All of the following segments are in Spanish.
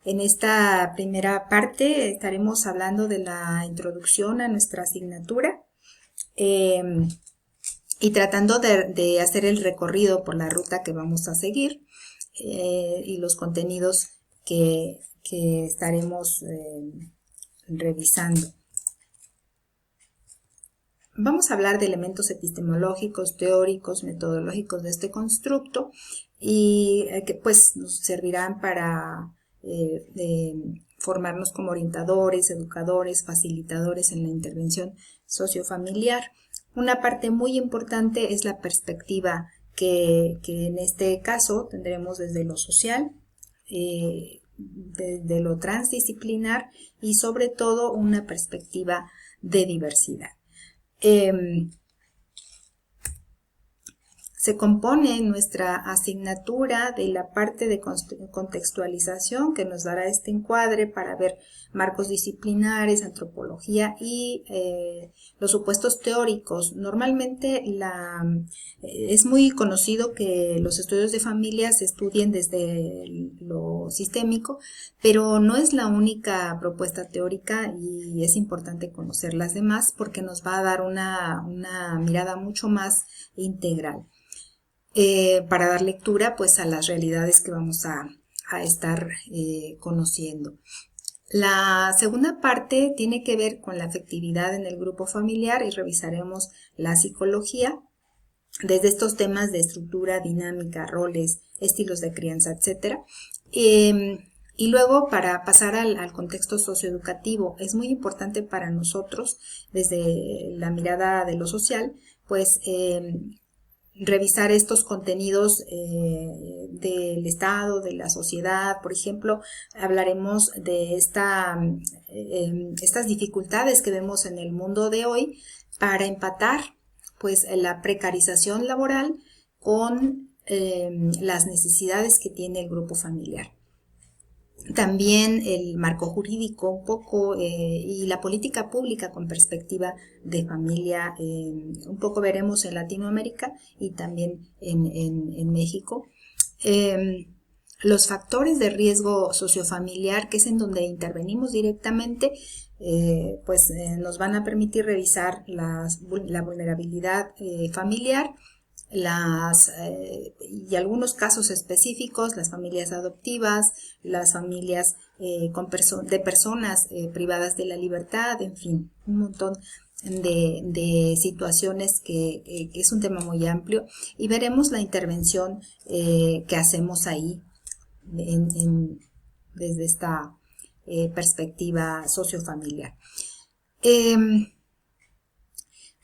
En esta primera parte estaremos hablando de la introducción a nuestra asignatura y tratando de hacer el recorrido por la ruta que vamos a seguir y los contenidos que estaremos revisando. Vamos a hablar de elementos epistemológicos, teóricos, metodológicos de este constructo y que pues nos servirán para formarnos como orientadores, educadores, facilitadores en la intervención sociofamiliar. Una parte muy importante es la perspectiva que en este caso tendremos desde lo social, desde lo transdisciplinar y sobre todo una perspectiva de diversidad. Se compone nuestra asignatura de la parte de contextualización que nos dará este encuadre para ver marcos disciplinares, antropología y los supuestos teóricos. Normalmente es muy conocido que los estudios de familia se estudien desde lo sistémico, pero no es la única propuesta teórica y es importante conocer las demás porque nos va a dar una mirada mucho más integral. Para dar lectura pues a las realidades que vamos a estar conociendo. La segunda parte tiene que ver con la afectividad en el grupo familiar y revisaremos la psicología desde estos temas de estructura, dinámica, roles, estilos de crianza, etc. Y luego, para pasar al contexto socioeducativo, es muy importante para nosotros, desde la mirada de lo social, pues revisar estos contenidos del Estado, de la sociedad. Por ejemplo, hablaremos de estas dificultades que vemos en el mundo de hoy para empatar pues la precarización laboral con las necesidades que tiene el grupo familiar. También el marco jurídico un poco y la política pública con perspectiva de familia, un poco veremos en Latinoamérica y también en México. Los factores de riesgo sociofamiliar, que es en donde intervenimos directamente, nos van a permitir revisar la vulnerabilidad familiar, y algunos casos específicos, las familias adoptivas, las familias de personas privadas de la libertad, en fin, un montón de situaciones que es un tema muy amplio y veremos la intervención que hacemos ahí desde esta perspectiva sociofamiliar.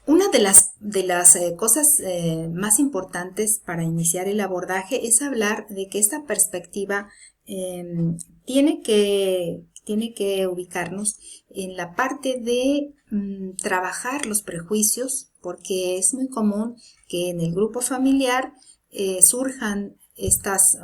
Una de las cosas más importantes para iniciar el abordaje es hablar de que esta perspectiva tiene que ubicarnos en la parte de trabajar los prejuicios, porque es muy común que en el grupo familiar surjan estas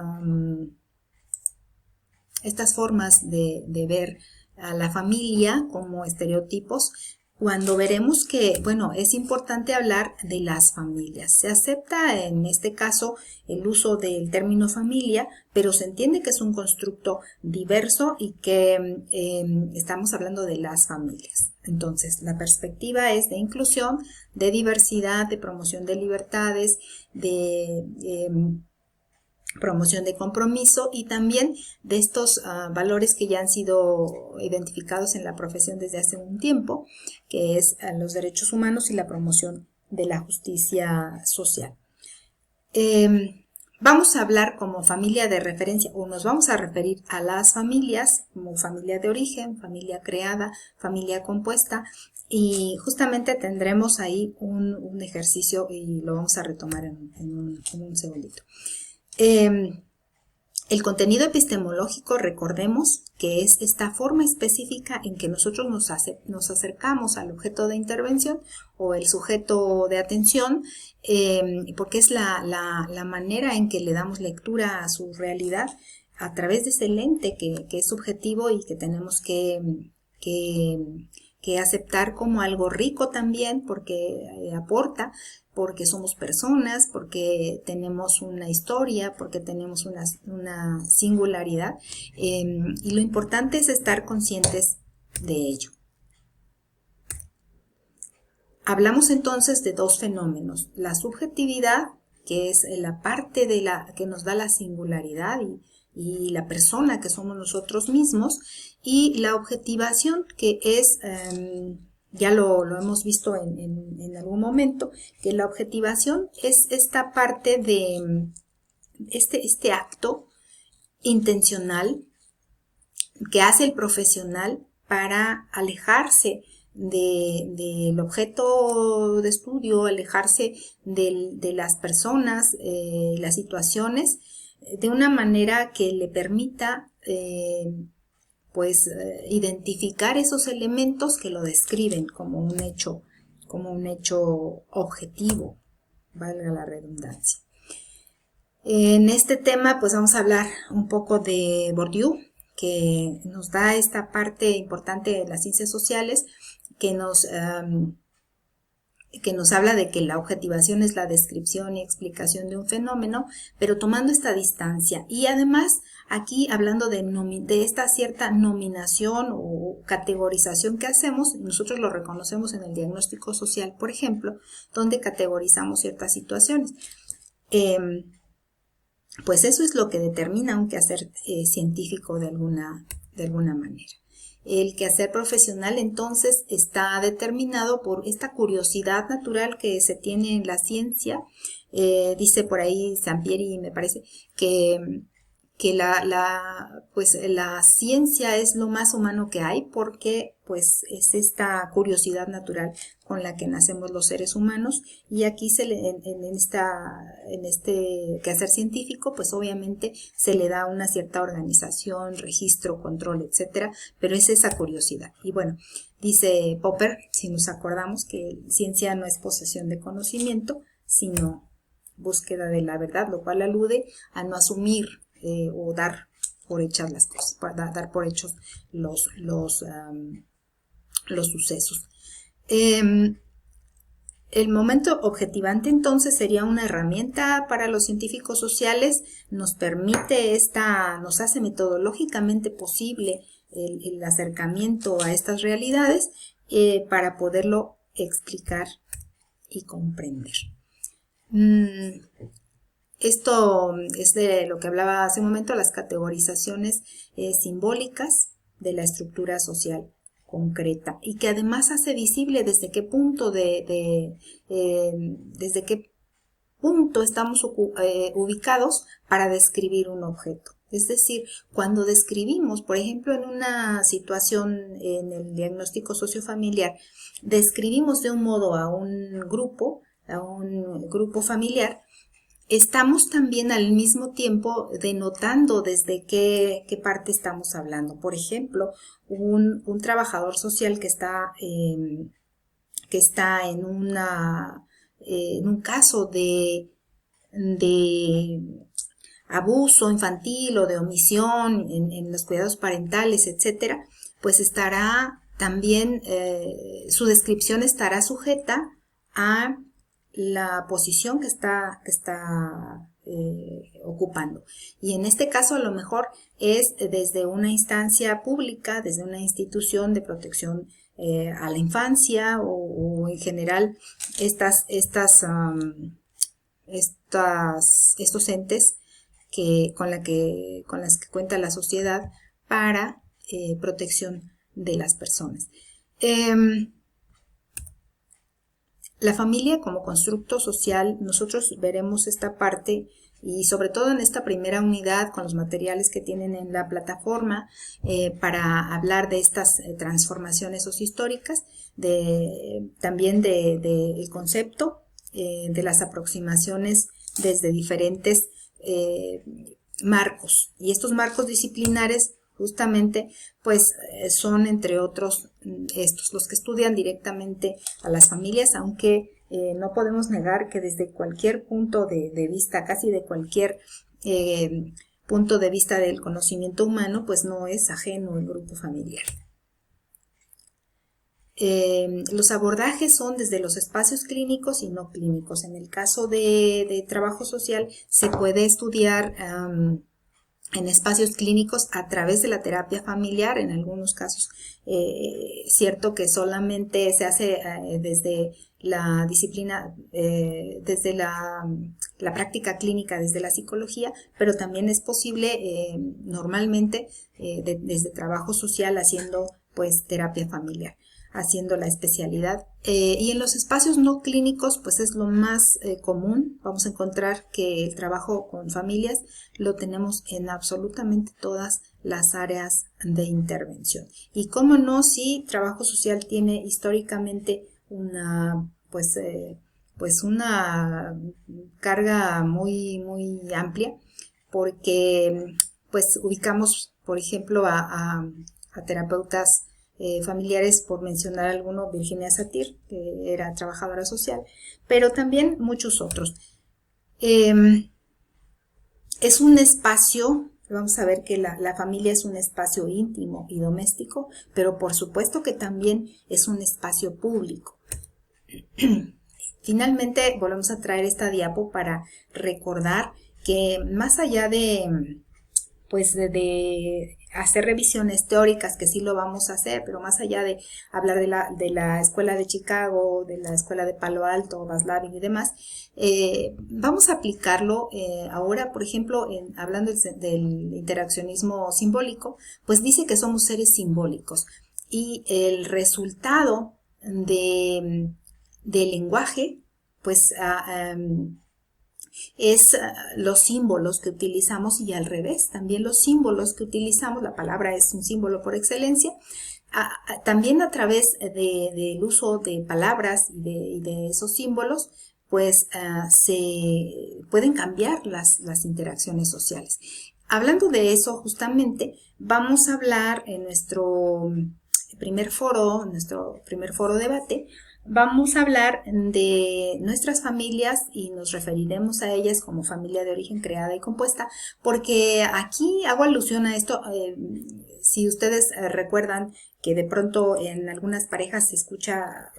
formas de ver a la familia como estereotipos, cuando veremos que, bueno, es importante hablar de las familias. Se acepta en este caso el uso del término familia, pero se entiende que es un constructo diverso y que estamos hablando de las familias. Entonces, la perspectiva es de inclusión, de diversidad, de promoción de libertades, de promoción de compromiso y también de estos valores que ya han sido identificados en la profesión desde hace un tiempo, que es los derechos humanos y la promoción de la justicia social. Vamos a hablar como familia de referencia, o nos vamos a referir a las familias como familia de origen, familia creada, familia compuesta, y justamente tendremos ahí un ejercicio y lo vamos a retomar en un segundito. El contenido epistemológico, recordemos que es esta forma específica en que nosotros nos acercamos al objeto de intervención o el sujeto de atención, porque es la manera en que le damos lectura a su realidad a través de ese lente que es subjetivo y que tenemos que aceptar como algo rico también, porque aporta, porque somos personas, porque tenemos una historia, porque tenemos una singularidad, y lo importante es estar conscientes de ello. Hablamos entonces de dos fenómenos: la subjetividad, que es la parte que nos da la singularidad y la persona que somos nosotros mismos, y la objetivación, que es, ya lo hemos visto en algún momento, que la objetivación es esta parte de este acto intencional que hace el profesional para alejarse del objeto de estudio, alejarse de las personas, las situaciones, de una manera que le permita identificar esos elementos que lo describen como un hecho objetivo, valga la redundancia. En este tema pues vamos a hablar un poco de Bourdieu, que nos da esta parte importante de las ciencias sociales, que nos habla de que la objetivación es la descripción y explicación de un fenómeno, pero tomando esta distancia. Y además, aquí hablando de esta cierta nominación o categorización que hacemos, nosotros lo reconocemos en el diagnóstico social, por ejemplo, donde categorizamos ciertas situaciones. Pues eso es lo que determina un quehacer científico de alguna manera. El quehacer profesional entonces está determinado por esta curiosidad natural que se tiene en la ciencia. Dice por ahí Sampieri, me parece, que la ciencia es lo más humano que hay, porque pues es esta curiosidad natural con la que nacemos los seres humanos, y aquí en este quehacer científico pues obviamente se le da una cierta organización, registro, control, etcétera, pero es esa curiosidad. Y bueno, dice Popper, si nos acordamos, que ciencia no es posesión de conocimiento, sino búsqueda de la verdad, lo cual alude a no asumir o dar por hechas las cosas, dar por hechos los sucesos. El momento objetivante entonces sería una herramienta para los científicos sociales, nos hace metodológicamente posible el acercamiento a estas realidades para poderlo explicar y comprender. Esto es de lo que hablaba hace un momento, las categorizaciones simbólicas de la estructura social concreta, y que además hace visible desde qué punto estamos ubicados para describir un objeto. Es decir, cuando describimos, por ejemplo, en una situación en el diagnóstico sociofamiliar, describimos de un modo a un grupo familiar, estamos también al mismo tiempo denotando desde qué parte estamos hablando. Por ejemplo, un trabajador social que está en un caso de abuso infantil o de omisión en los cuidados parentales, etcétera, pues estará también, su descripción estará sujeta a la posición que está ocupando. Y en este caso a lo mejor es desde una instancia pública, desde una institución de protección a la infancia, o en general estos entes con las que cuenta la sociedad para protección de las personas. La familia como constructo social, nosotros veremos esta parte, y sobre todo en esta primera unidad con los materiales que tienen en la plataforma para hablar de estas transformaciones sociohistóricas, también del concepto, de las aproximaciones desde diferentes marcos. Y estos marcos disciplinares justamente pues son, entre otros, los que estudian directamente a las familias, aunque no podemos negar que desde cualquier punto de vista, casi de cualquier punto de vista del conocimiento humano, pues no es ajeno el grupo familiar. Los abordajes son desde los espacios clínicos y no clínicos. En el caso de trabajo social se puede estudiar en espacios clínicos a través de la terapia familiar, en algunos casos. Cierto que solamente se hace desde la disciplina, desde la práctica clínica, desde la psicología, pero también es posible normalmente desde trabajo social haciendo pues terapia familiar, haciendo la especialidad. Y en los espacios no clínicos, pues es lo más común. Vamos a encontrar que el trabajo con familias lo tenemos en absolutamente todas las áreas de intervención. Y cómo no, si trabajo social tiene históricamente una, pues una carga muy amplia, porque pues ubicamos, por ejemplo, a terapeutas familiares, por mencionar alguno, Virginia Satir, que era trabajadora social, pero también muchos otros. Es un espacio, vamos a ver que la familia es un espacio íntimo y doméstico, pero por supuesto que también es un espacio público. Finalmente volvemos a traer esta diapo para recordar que más allá de hacer revisiones teóricas, que sí lo vamos a hacer, pero más allá de hablar de la escuela de Chicago, de la escuela de Palo Alto, Vaslavic y demás, vamos a aplicarlo ahora, por ejemplo, hablando del interaccionismo simbólico, pues dice que somos seres simbólicos y el resultado del lenguaje, pues es los símbolos que utilizamos, y al revés, también los símbolos que utilizamos, la palabra es un símbolo por excelencia, también a través del uso de palabras y de esos símbolos, pues se pueden cambiar las interacciones sociales. Hablando de eso, justamente, vamos a hablar en nuestro primer foro debate. Vamos a hablar de nuestras familias y nos referiremos a ellas como familia de origen creada y compuesta, porque aquí hago alusión a esto. Si ustedes recuerdan que de pronto en algunas parejas se escucha,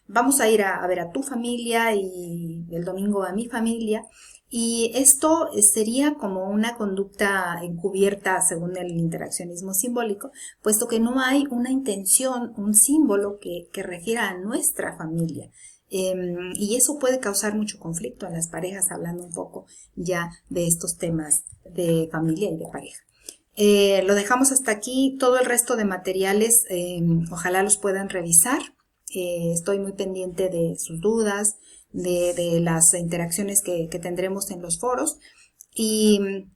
vamos a ir a ver a tu familia y el domingo a mi familia. Y esto sería como una conducta encubierta según el interaccionismo simbólico, puesto que no hay una intención, un símbolo que refiera a nuestra familia. Y eso puede causar mucho conflicto en las parejas, hablando un poco ya de estos temas de familia y de pareja. Lo dejamos hasta aquí. Todo el resto de materiales, ojalá los puedan revisar. Estoy muy pendiente de sus dudas, de las interacciones que tendremos en los foros, y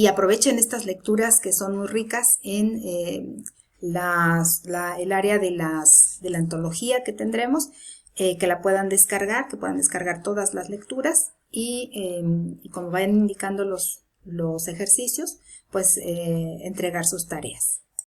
aprovechen estas lecturas que son muy ricas en el área de la antología que tendremos, que la puedan descargar, todas las lecturas y como vayan indicando los ejercicios, pues entregar sus tareas.